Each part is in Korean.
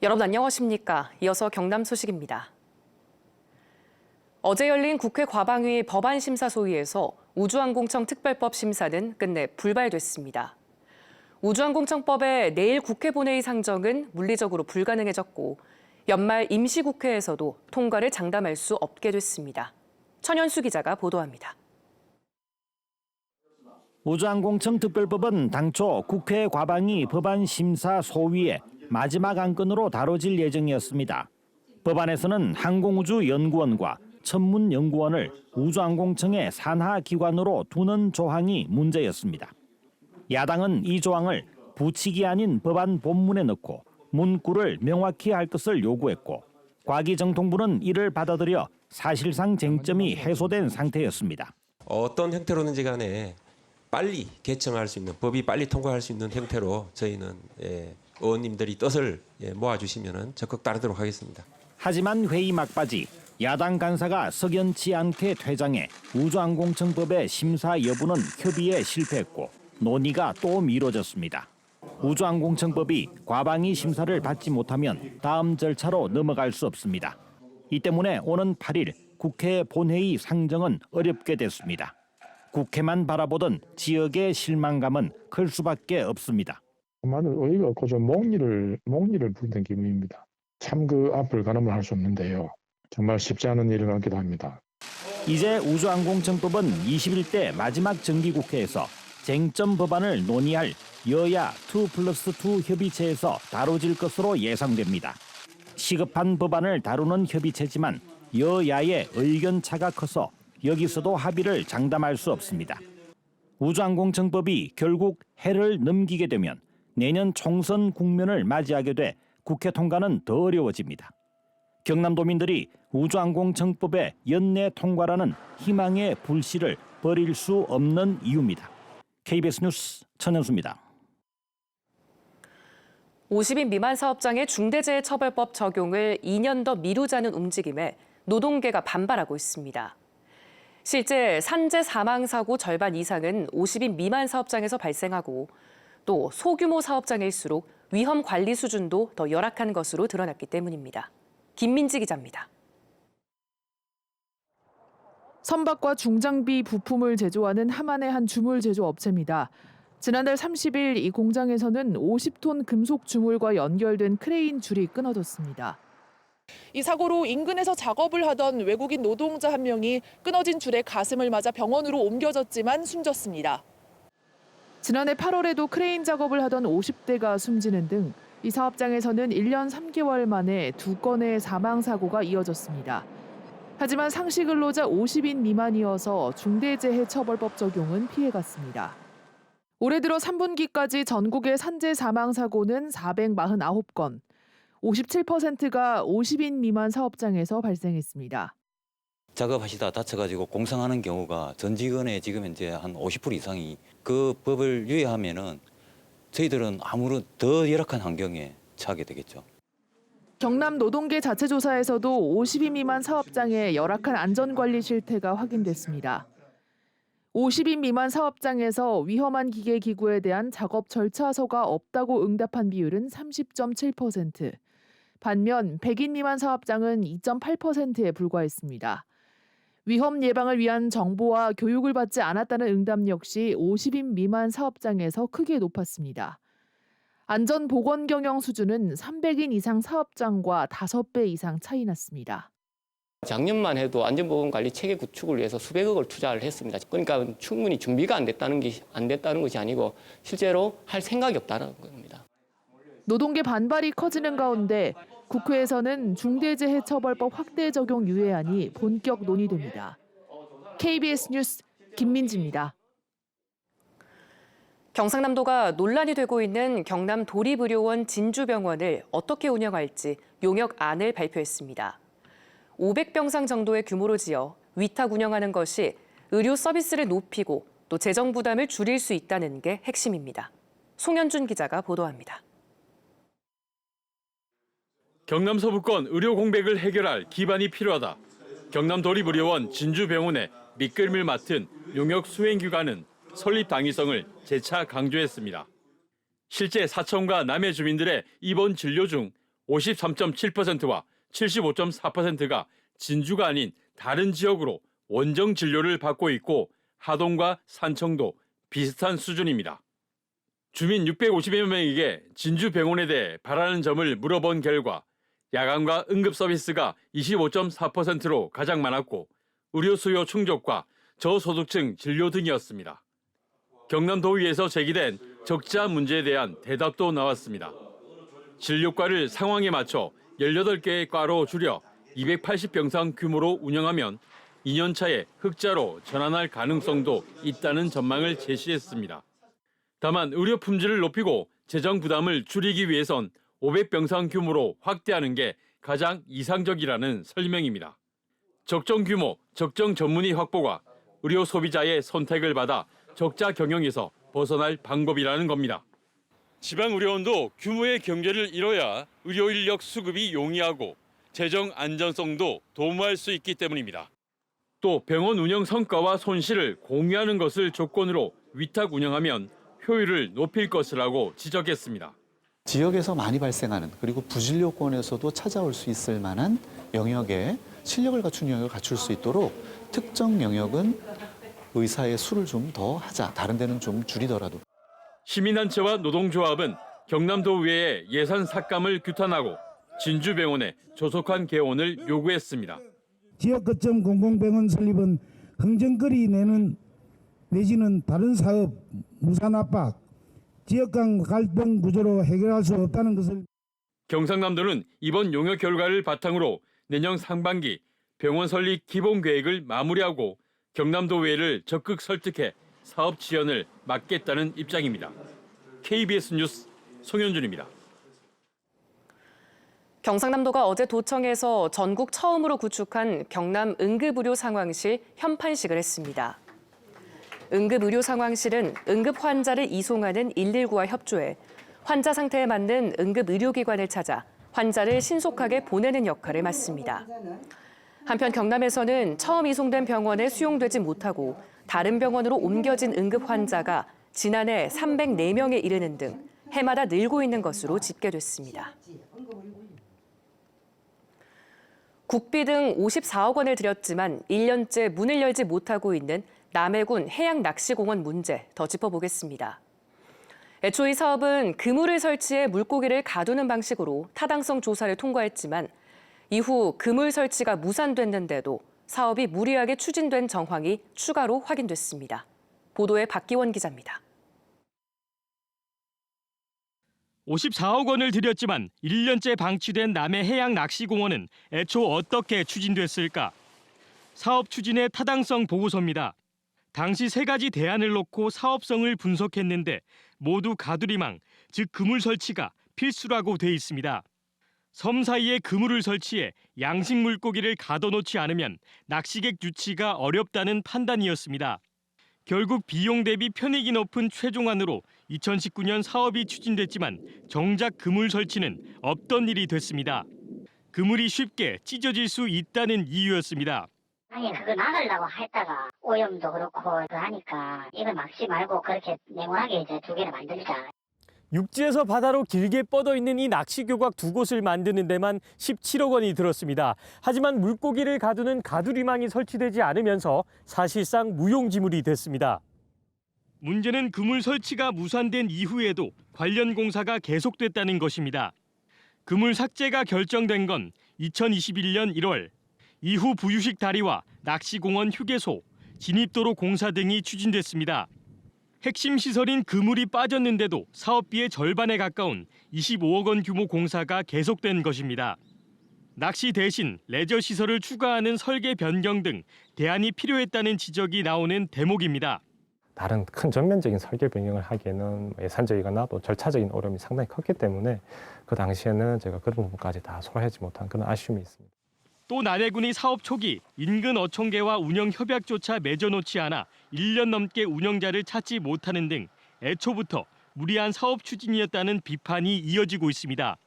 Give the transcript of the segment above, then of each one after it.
여러분 안녕하십니까? 이어서 경남 소식입니다. 어제 열린 국회 과방위 법안심사소위에서 우주항공청 특별법 심사는 끝내 불발됐습니다. 우주항공청법의 내일 국회 본회의 상정은 물리적으로 불가능해졌고 연말 임시국회에서도 통과를 장담할 수 없게 됐습니다. 천연수 기자가 보도합니다. 우주항공청 특별법은 당초 국회 과방위 법안심사소위의 마지막 안건으로 다뤄질 예정이었습니다. 법안에서는 항공우주연구원과 천문연구원을 우주항공청의 산하기관으로 두는 조항이 문제였습니다. 야당은 이 조항을 부칙이 아닌 법안 본문에 넣고 문구를 명확히 할 것을 요구했고 과기정통부는 이를 받아들여 사실상 쟁점이 해소된 상태였습니다. 어떤 형태로든지 간에 빨리 개정할 수 있는, 법이 빨리 통과할 수 있는 형태로 저희는 의원님들이 뜻을 모아주시면 적극 따르도록 하겠습니다. 하지만 회의 막바지 야당 간사가 석연치 않게 퇴장해 우주항공청법의 심사 여부는 협의에 실패했고 논의가 또 미뤄졌습니다. 우주항공청법이 과방위 심사를 받지 못하면 다음 절차로 넘어갈 수 없습니다. 이 때문에 오는 8일 국회 본회의 상정은 어렵게 됐습니다. 국회만 바라보던 지역의 실망감은 클 수밖에 없습니다. 정말 어이가 없고 좀 몽리를 부리는 기분입니다. 참 그 앞을 가늠을 할 수 없는데요. 정말 쉽지 않은 일을 같기도 합니다. 이제 우주항공청법은 21대 마지막 정기국회에서 쟁점 법안을 논의할 여야 2+2 협의체에서 다뤄질 것으로 예상됩니다. 시급한 법안을 다루는 협의체지만 여야의 의견차가 커서 여기서도 합의를 장담할 수 없습니다. 우주항공청법이 결국 해를 넘기게 되면 내년 총선 국면을 맞이하게 돼 국회 통과는 더 어려워집니다. 경남도민들이 우주항공청법의 연내 통과라는 희망의 불씨를 버릴 수 없는 이유입니다. KBS 뉴스 천연수입니다. 50인 미만 사업장의 중대재해처벌법 적용을 2년 더 미루자는 움직임에 노동계가 반발하고 있습니다. 실제 산재 사망 사고 절반 이상은 50인 미만 사업장에서 발생하고 또 소규모 사업장일수록 위험 관리 수준도 더 열악한 것으로 드러났기 때문입니다. 김민지 기자입니다. 선박과 중장비 부품을 제조하는 함안의 한 주물 제조업체입니다. 지난달 30일 이 공장에서는 50톤 금속 주물과 연결된 크레인 줄이 끊어졌습니다. 이 사고로 인근에서 작업을 하던 외국인 노동자 한 명이 끊어진 줄에 가슴을 맞아 병원으로 옮겨졌지만 숨졌습니다. 지난해 8월에도 크레인 작업을 하던 50대가 숨지는 등 이 사업장에서는 1년 3개월 만에 2건의 사망 사고가 이어졌습니다. 하지만 상시 근로자 50인 미만이어서 중대재해처벌법 적용은 피해갔습니다. 올해 들어 3분기까지 전국의 산재 사망 사고는 449건, 57%가 50인 미만 사업장에서 발생했습니다. 작업하시다 다쳐가지고 공상하는 경우가 전 직원의 지금 현재 한 50% 이상이 그 법을 유예하면은 저희들은 아무런 더 열악한 환경에 처하게 되겠죠. 경남 노동계 자체 조사에서도 50인 미만 사업장의 열악한 안전관리 실태가 확인됐습니다. 50인 미만 사업장에서 위험한 기계 기구에 대한 작업 절차서가 없다고 응답한 비율은 30.7%. 반면 100인 미만 사업장은 2.8%에 불과했습니다. 위험 예방을 위한 정보와 교육을 받지 않았다는 응답 역시 50인 미만 사업장에서 크게 높았습니다. 안전보건 경영 수준은 300인 이상 사업장과 5배 이상 차이 났습니다. 작년만 해도 안전보건관리 체계 구축을 위해서 수백억을 투자를 했습니다. 그러니까 충분히 준비가 안 됐다는 것이 아니고 실제로 할 생각이 없다는 겁니다. 노동계 반발이 커지는 가운데 국회에서는 중대재해처벌법 확대 적용 유예안이 본격 논의됩니다. KBS 뉴스 김민지입니다. 경상남도가 논란이 되고 있는 경남 도립의료원 진주병원을 어떻게 운영할지 용역안을 발표했습니다. 500병상 정도의 규모로 지어 위탁 운영하는 것이 의료 서비스를 높이고 또 재정 부담을 줄일 수 있다는 게 핵심입니다. 송현준 기자가 보도합니다. 경남 서부권 의료 공백을 해결할 기반이 필요하다. 경남 도립의료원 진주병원의 밑그림을 맡은 용역 수행기관은 설립 당위성을 재차 강조했습니다. 실제 사천과 남해 주민들의 입원 진료 중 53.7%와 75.4%가 진주가 아닌 다른 지역으로 원정 진료를 받고 있고 하동과 산청도 비슷한 수준입니다. 주민 650여 명에게 진주병원에 대해 바라는 점을 물어본 결과 야간과 응급 서비스가 25.4%로 가장 많았고 의료 수요 충족과 저소득층 진료 등이었습니다. 경남도의회에서 제기된 적자 문제에 대한 대답도 나왔습니다. 진료과를 상황에 맞춰 18개의 과로 줄여 280병상 규모로 운영하면 2년 차에 흑자로 전환할 가능성도 있다는 전망을 제시했습니다. 다만 의료 품질을 높이고 재정 부담을 줄이기 위해선 500병상 규모로 확대하는 게 가장 이상적이라는 설명입니다. 적정 규모, 적정 전문의 확보가 의료 소비자의 선택을 받아 적자 경영에서 벗어날 방법이라는 겁니다. 지방의료원도 규모의 경제를 이뤄야 의료 인력 수급이 용이하고 재정 안전성도 도모할 수 있기 때문입니다. 또 병원 운영 성과와 손실을 공유하는 것을 조건으로 위탁 운영하면 효율을 높일 것이라고 지적했습니다. 지역에서 많이 발생하는 그리고 부진료권에서도 찾아올 수 있을 만한 영역에 실력을 갖춘 영역을 갖출 수 있도록 특정 영역은 의사의 수를 좀 더 하자. 다른 데는 좀 줄이더라도. 시민단체와 노동조합은 경남도의회에 예산 삭감을 규탄하고 진주병원의 조속한 개원을 요구했습니다. 지역 거점 공공병원 설립은 흥정거리 내지는 다른 사업, 무산 압박, 지역 간 갈등 구조로 해결할 수 없다는 것을. 경상남도는 이번 용역 결과를 바탕으로 내년 상반기 병원 설립 기본 계획을 마무리하고 경남도의회를 적극 설득해 사업 지연을 막겠다는 입장입니다. KBS 뉴스 송현준입니다. 경상남도가 어제 도청에서 전국 처음으로 구축한 경남 응급의료상황실 현판식을 했습니다. 응급의료상황실은 응급 환자를 이송하는 119와 협조해 환자 상태에 맞는 응급의료기관을 찾아 환자를 신속하게 보내는 역할을 맡습니다. 한편 경남에서는 처음 이송된 병원에 수용되지 못하고 다른 병원으로 옮겨진 응급 환자가 지난해 304명에 이르는 등 해마다 늘고 있는 것으로 집계됐습니다. 국비 등 54억 원을 들였지만 1년째 문을 열지 못하고 있는 남해군 해양낚시공원 문제 더 짚어보겠습니다. 애초 이 사업은 그물을 설치해 물고기를 가두는 방식으로 타당성 조사를 통과했지만 이후 그물 설치가 무산됐는데도 사업이 무리하게 추진된 정황이 추가로 확인됐습니다. 보도에 박기원 기자입니다. 54억 원을 들였지만 1년째 방치된 남해 해양낚시공원은 애초 어떻게 추진됐을까? 사업 추진의 타당성 보고서입니다. 당시 3가지 대안을 놓고 사업성을 분석했는데 모두 가두리망, 즉 그물 설치가 필수라고 돼 있습니다. 섬 사이에 그물을 설치해 양식 물고기를 가둬놓지 않으면 낚시객 유치가 어렵다는 판단이었습니다. 결국 비용 대비 편익이 높은 최종안으로 2019년 사업이 추진됐지만 정작 그물 설치는 없던 일이 됐습니다. 그물이 쉽게 찢어질 수 있다는 이유였습니다. 아니 그거 막으려고 했다가 오염도 그렇고 하니까 이걸 막지 말고 그렇게 냉홀하게 이제 2개를 만들자. 육지에서 바다로 길게 뻗어 있는 이 낚시 교각 2곳을 만드는 데만 17억 원이 들었습니다. 하지만 물고기를 가두는 가두리망이 설치되지 않으면서 사실상 무용지물이 됐습니다. 문제는 그물 설치가 무산된 이후에도 관련 공사가 계속됐다는 것입니다. 그물 삭제가 결정된 건 2021년 1월. 이후 부유식 다리와 낚시공원 휴게소, 진입도로 공사 등이 추진됐습니다. 핵심 시설인 그물이 빠졌는데도 사업비의 절반에 가까운 25억 원 규모 공사가 계속된 것입니다. 낚시 대신 레저 시설을 추가하는 설계 변경 등 대안이 필요했다는 지적이 나오는 대목입니다. 다른 큰 전면적인 설계 변경을 하기에는 예산적이거나 또 절차적인 어려움이 상당히 컸기 때문에 그 당시에는 제가 그런 부분까지 다 소화하지 못한 그런 아쉬움이 있습니다. 또 남해군이 사업 초기 인근 어촌계와 운영 협약조차 맺어놓지 않아 1년 넘게 운영자를 찾지 못하는 등 애초부터 무리한 사업 추진이었다는 비판이 이어지고 있습니다.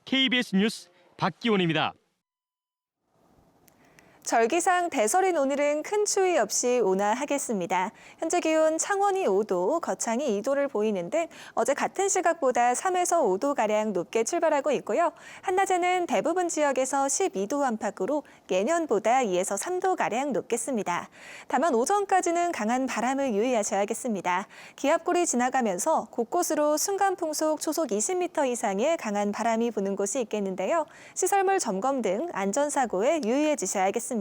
KBS 뉴스 박기원입니다. 절기상 대설인 오늘은 큰 추위 없이 온화하겠습니다. 현재 기온 창원이 5도, 거창이 2도를 보이는 등 어제 같은 시각보다 3에서 5도가량 높게 출발하고 있고요. 한낮에는 대부분 지역에서 12도 안팎으로 예년보다 2에서 3도가량 높겠습니다. 다만 오전까지는 강한 바람을 유의하셔야겠습니다. 기압골이 지나가면서 곳곳으로 순간풍속 초속 20m 이상의 강한 바람이 부는 곳이 있겠는데요. 시설물 점검 등 안전사고에 유의해 주셔야겠습니다.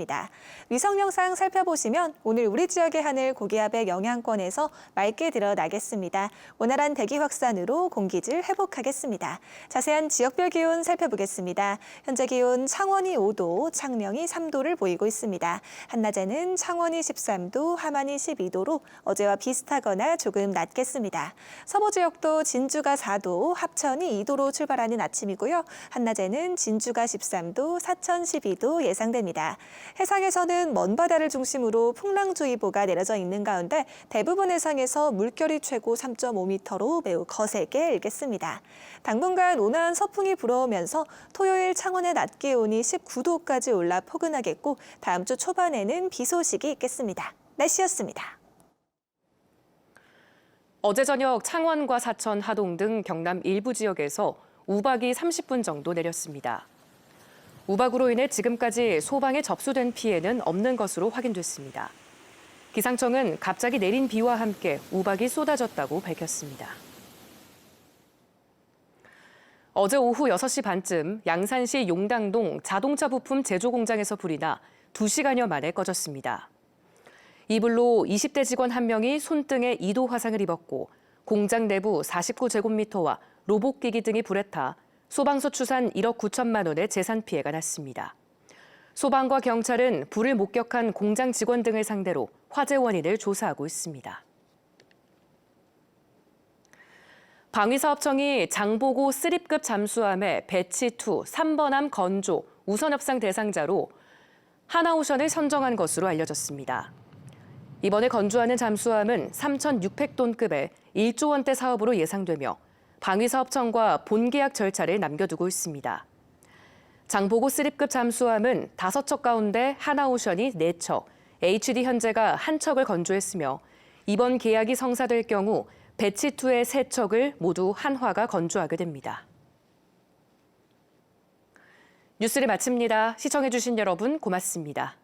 위성 영상 살펴보시면 오늘 우리 지역의 하늘 고기압의 영향권에서 맑게 드러나겠습니다. 원활한 대기 확산으로 공기질 회복하겠습니다. 자세한 지역별 기온 살펴보겠습니다. 현재 기온 창원이 5도, 창녕이 3도를 보이고 있습니다. 한낮에는 창원이 13도, 함안이 12도로 어제와 비슷하거나 조금 낮겠습니다. 서부 지역도 진주가 4도, 합천이 2도로 출발하는 아침이고요. 한낮에는 진주가 13도, 사천 12도 예상됩니다. 해상에서는 먼바다를 중심으로 풍랑주의보가 내려져 있는 가운데 대부분 해상에서 물결이 최고 3.5m로 매우 거세게 일겠습니다. 당분간 온화한 서풍이 불어오면서 토요일 창원의 낮 기온이 19도까지 올라 포근하겠고 다음 주 초반에는 비 소식이 있겠습니다. 날씨였습니다. 어제 저녁 창원과 사천, 하동 등 경남 일부 지역에서 우박이 30분 정도 내렸습니다. 우박으로 인해 지금까지 소방에 접수된 피해는 없는 것으로 확인됐습니다. 기상청은 갑자기 내린 비와 함께 우박이 쏟아졌다고 밝혔습니다. 어제 오후 6시 반쯤 양산시 용당동 자동차 부품 제조 공장에서 불이 나 2시간여 만에 꺼졌습니다. 이 불로 20대 직원 1명이 손등에 2도 화상을 입었고 공장 내부 49제곱미터와 로봇기기 등이 불에 타 소방서 추산 1억 9천만 원의 재산 피해가 났습니다. 소방과 경찰은 불을 목격한 공장 직원 등을 상대로 화재 원인을 조사하고 있습니다. 방위사업청이 장보고 3급 잠수함의 배치2 3번함 건조 우선협상 대상자로 하나오션을 선정한 것으로 알려졌습니다. 이번에 건조하는 잠수함은 3,600톤급의 1조 원대 사업으로 예상되며 방위사업청과 본계약 절차를 남겨두고 있습니다. 장보고 3급 잠수함은 5척 가운데 하나오션이 4척, HD 현재가 1척을 건조했으며 이번 계약이 성사될 경우 배치2의 3척을 모두 한화가 건조하게 됩니다. 뉴스를 마칩니다. 시청해주신 여러분 고맙습니다.